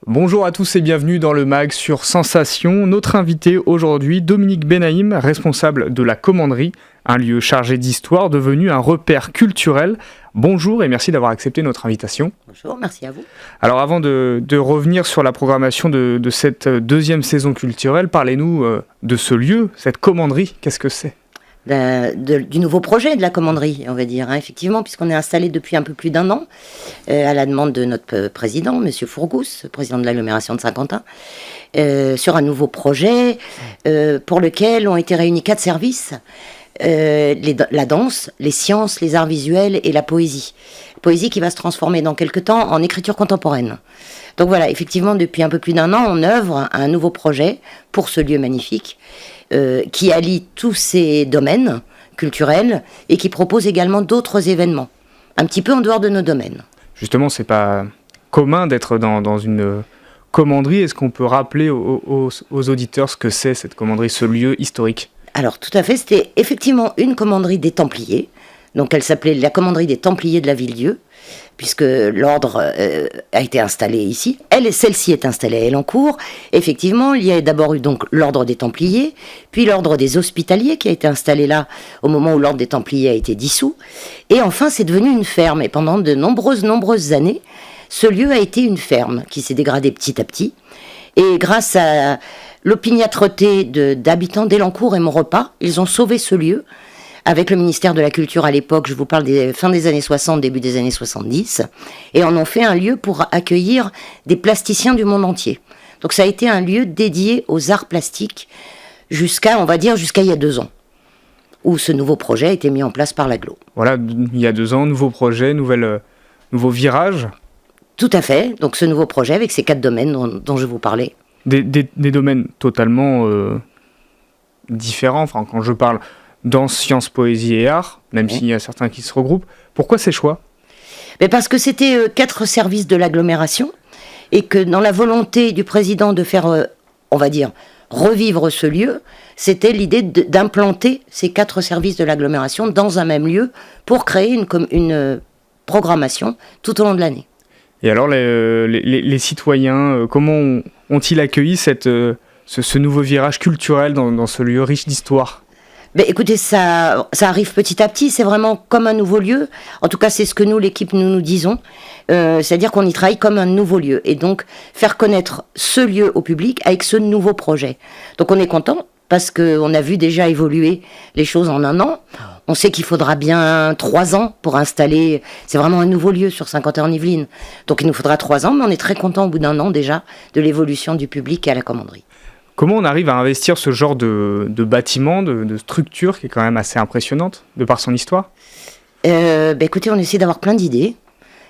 Bonjour à tous et bienvenue dans le MAG sur Sensation. Notre invité aujourd'hui, Dominique Benaïm, responsable de la Commanderie, un lieu chargé d'histoire devenu un repère culturel. Bonjour et merci d'avoir accepté notre invitation. Bonjour, merci à vous. Alors avant de revenir sur la programmation de cette deuxième saison culturelle, parlez-nous de ce lieu, cette Commanderie, qu'est-ce que c'est ? Du nouveau projet de la Commanderie, on va dire, effectivement, puisqu'on est installé depuis un peu plus d'un an, à la demande de notre président, M. Fourgousse, président de l'agglomération de Saint-Quentin, sur un nouveau projet pour lequel ont été réunis 4 services, la danse, les sciences, les arts visuels et la poésie. Poésie qui va se transformer dans quelques temps en écriture contemporaine. Donc voilà, effectivement, depuis un peu plus d'un an, on œuvre à un nouveau projet pour ce lieu magnifique, qui allie tous ces domaines culturels et qui propose également d'autres événements, un petit peu en dehors de nos domaines. Justement, c'est pas commun d'être dans une commanderie. Est-ce qu'on peut rappeler aux auditeurs ce que c'est cette commanderie, ce lieu historique ? Alors tout à fait, c'était effectivement une commanderie des Templiers, donc elle s'appelait la commanderie des Templiers de la Ville-Dieu, puisque l'ordre a été installé ici. Celle-ci est installée à Elancourt. Effectivement, il y a d'abord eu donc l'ordre des Templiers, puis l'ordre des Hospitaliers qui a été installé là au moment où l'ordre des Templiers a été dissous. Et enfin, c'est devenu une ferme. Et pendant de nombreuses années, ce lieu a été une ferme qui s'est dégradée petit à petit. Et grâce à l'opiniâtreté d'habitants d'Elancourt et Maurepas, ils ont sauvé ce lieu. Avec le ministère de la Culture à l'époque, je vous parle des fins des années 60, début des années 70, et en ont fait un lieu pour accueillir des plasticiens du monde entier. Donc ça a été un lieu dédié aux arts plastiques jusqu'à il y a 2 ans, où ce nouveau projet a été mis en place par l'Agglo. Voilà, il y a 2 ans, nouveau projet, nouveau virage. Tout à fait, donc ce nouveau projet avec ces 4 domaines dont je vous parlais. Des domaines totalement différents, enfin quand je parle danse, sciences, poésie et art, même s'il y a certains qui se regroupent. Pourquoi ces choix ? Mais parce que c'était 4 services de l'agglomération et que dans la volonté du président de faire, on va dire, revivre ce lieu, c'était l'idée d'implanter ces 4 services de l'agglomération dans un même lieu pour créer une programmation tout au long de l'année. Et alors les citoyens, comment ont-ils accueilli ce nouveau virage culturel dans ce lieu riche d'histoire ? Ben, écoutez, ça arrive petit à petit, c'est vraiment comme un nouveau lieu. En tout cas, c'est ce que nous, l'équipe, nous disons. C'est-à-dire qu'on y travaille comme un nouveau lieu. Et donc, faire connaître ce lieu au public avec ce nouveau projet. Donc, on est content parce qu'on a vu déjà évoluer les choses en 1 an. On sait qu'il faudra bien 3 ans pour installer. C'est vraiment un nouveau lieu sur Saint-Quentin-en-Yvelines. Donc, il nous faudra 3 ans, mais on est très content au bout d'1 an déjà de l'évolution du public à la commanderie. Comment on arrive à investir ce genre de bâtiment, de structure qui est quand même assez impressionnante, de par son histoire ? Écoutez, on essaie d'avoir plein d'idées.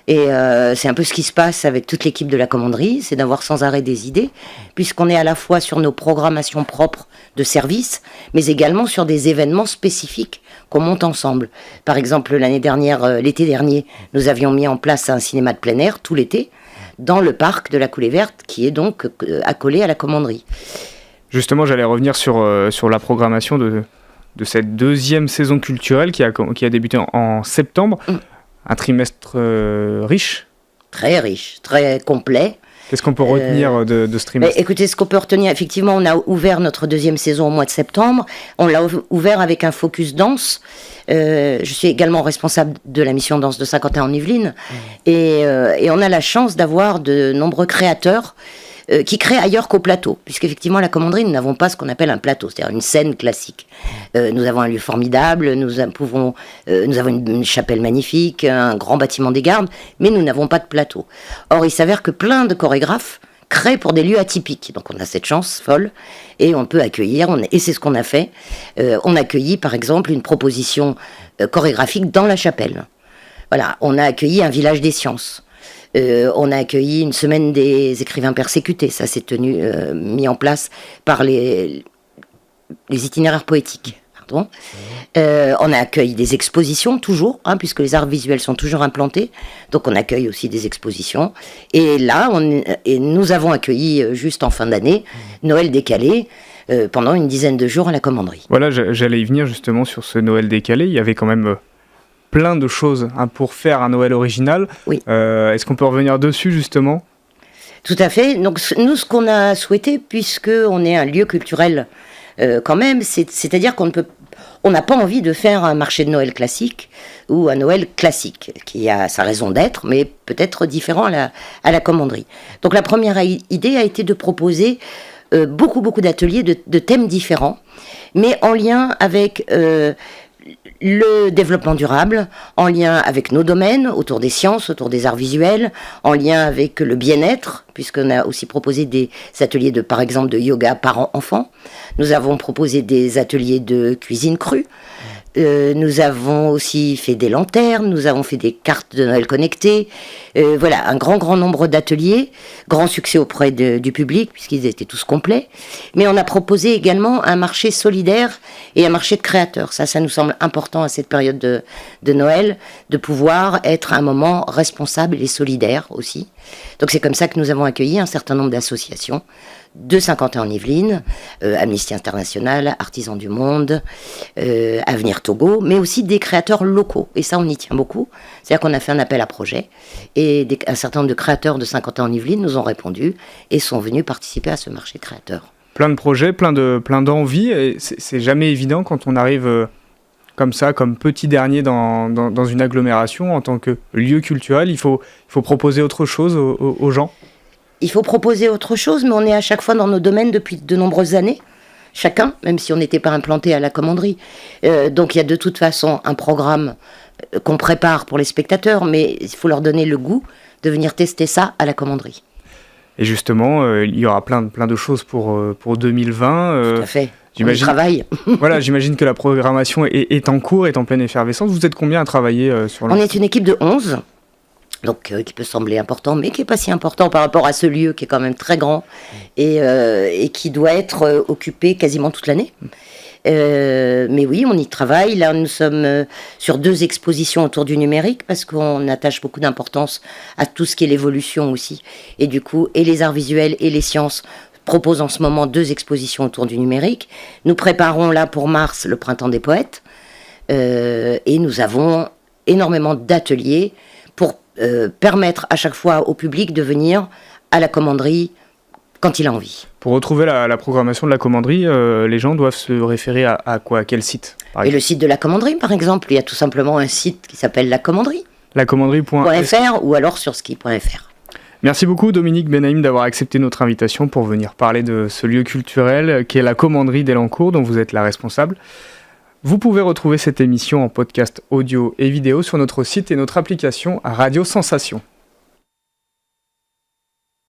Et c'est un peu ce qui se passe avec toute l'équipe de la commanderie, c'est d'avoir sans arrêt des idées, puisqu'on est à la fois sur nos programmations propres de services, mais également sur des événements spécifiques qu'on monte ensemble. Par exemple, l'été dernier, nous avions mis en place un cinéma de plein air tout l'été, dans le parc de la Coulée Verte, qui est donc accolé à la commanderie. Justement, j'allais revenir sur la programmation de cette deuxième saison culturelle qui a débuté en septembre. Un trimestre riche. Très complet. Qu'est-ce qu'on peut retenir de ce trimestre ? Écoutez, ce qu'on peut retenir, effectivement, on a ouvert notre deuxième saison au mois de septembre. On l'a ouvert avec un focus danse. Je suis également responsable de la mission danse de Saint-Quentin-en-Yvelines. Et on a la chance d'avoir de nombreux créateurs qui créent ailleurs qu'au plateau, puisqu'effectivement à la commanderie nous n'avons pas ce qu'on appelle un plateau, c'est-à-dire une scène classique. Nous avons un lieu formidable, nous avons une chapelle magnifique, un grand bâtiment des gardes, mais nous n'avons pas de plateau. Or il s'avère que plein de chorégraphes créent pour des lieux atypiques, donc on a cette chance folle et on peut accueillir, et c'est ce qu'on a fait. On a accueilli par exemple une proposition chorégraphique dans la chapelle. Voilà, on a accueilli un village des sciences. On a accueilli une semaine des écrivains persécutés. Ça s'est mis en place par les itinéraires poétiques. On a accueilli des expositions toujours, puisque les arts visuels sont toujours implantés. Donc on accueille aussi des expositions. Et là, nous avons accueilli juste en fin d'année Noël décalé pendant une dizaine de jours à la commanderie. Voilà, j'allais y venir justement sur ce Noël décalé. Il y avait quand même plein de choses pour faire un Noël original. Oui. Est-ce qu'on peut revenir dessus justement ? Tout à fait. Donc nous, ce qu'on a souhaité, puisque on est un lieu culturel quand même, c'est-à-dire on n'a pas envie de faire un marché de Noël classique ou un Noël classique, qui a sa raison d'être, mais peut-être différent à la commanderie. Donc la première idée a été de proposer beaucoup d'ateliers de thèmes différents, mais en lien avec le développement durable, en lien avec nos domaines, autour des sciences, autour des arts visuels, en lien avec le bien-être, puisqu'on a aussi proposé des ateliers par exemple, de yoga parents-enfants. Nous avons proposé des ateliers de cuisine crue. Nous avons aussi fait des lanternes, nous avons fait des cartes de Noël connectées. Voilà, un grand nombre d'ateliers, grand succès auprès du public, puisqu'ils étaient tous complets. Mais on a proposé également un marché solidaire et un marché de créateurs. Ça nous semble important à cette période de Noël, de pouvoir être un moment responsable et solidaire aussi. Donc c'est comme ça que nous avons accueilli un certain nombre d'associations de Saint-Quentin-en-Yvelines, Amnesty International, Artisans du Monde, Avenir Togo, mais aussi des créateurs locaux. Et ça, on y tient beaucoup. C'est-à-dire qu'on a fait un appel à projet et un certain nombre de créateurs de Saint-Quentin-en-Yvelines nous ont répondu et sont venus participer à ce marché créateur. Plein de projets, plein d'envies. Et c'est jamais évident quand on arrive comme ça, comme petit dernier dans une agglomération en tant que lieu culturel. Il faut proposer autre chose aux gens. Il faut proposer autre chose, mais on est à chaque fois dans nos domaines depuis de nombreuses années, chacun, même si on n'était pas implanté à la commanderie. Donc il y a de toute façon un programme qu'on prépare pour les spectateurs, mais il faut leur donner le goût de venir tester ça à la commanderie. Et justement, il y aura plein de choses pour 2020. Tout à fait. On y travaille. Voilà, j'imagine que la programmation est en cours, est en pleine effervescence. Vous êtes combien à travailler sur On est une équipe de 11. Donc, qui peut sembler important, mais qui n'est pas si important par rapport à ce lieu qui est quand même très grand et qui doit être occupé quasiment toute l'année. Mais oui, on y travaille. Là, nous sommes sur 2 expositions autour du numérique parce qu'on attache beaucoup d'importance à tout ce qui est l'évolution aussi. Et du coup, et les arts visuels et les sciences proposent en ce moment 2 expositions autour du numérique. Nous préparons là pour mars le Printemps des Poètes et nous avons énormément d'ateliers pour permettre à chaque fois au public de venir à la commanderie quand il a envie. Pour retrouver la programmation de la commanderie, les gens doivent se référer à quoi ? À quel site ? Et le site de la commanderie, par exemple, il y a tout simplement un site qui s'appelle la commanderie. Lacommanderie.fr ou alors sur ski.fr. Merci beaucoup Dominique Benaïm d'avoir accepté notre invitation pour venir parler de ce lieu culturel qui est la commanderie d'Elancourt dont vous êtes la responsable. Vous pouvez retrouver cette émission en podcast audio et vidéo sur notre site et notre application Radio Sensation.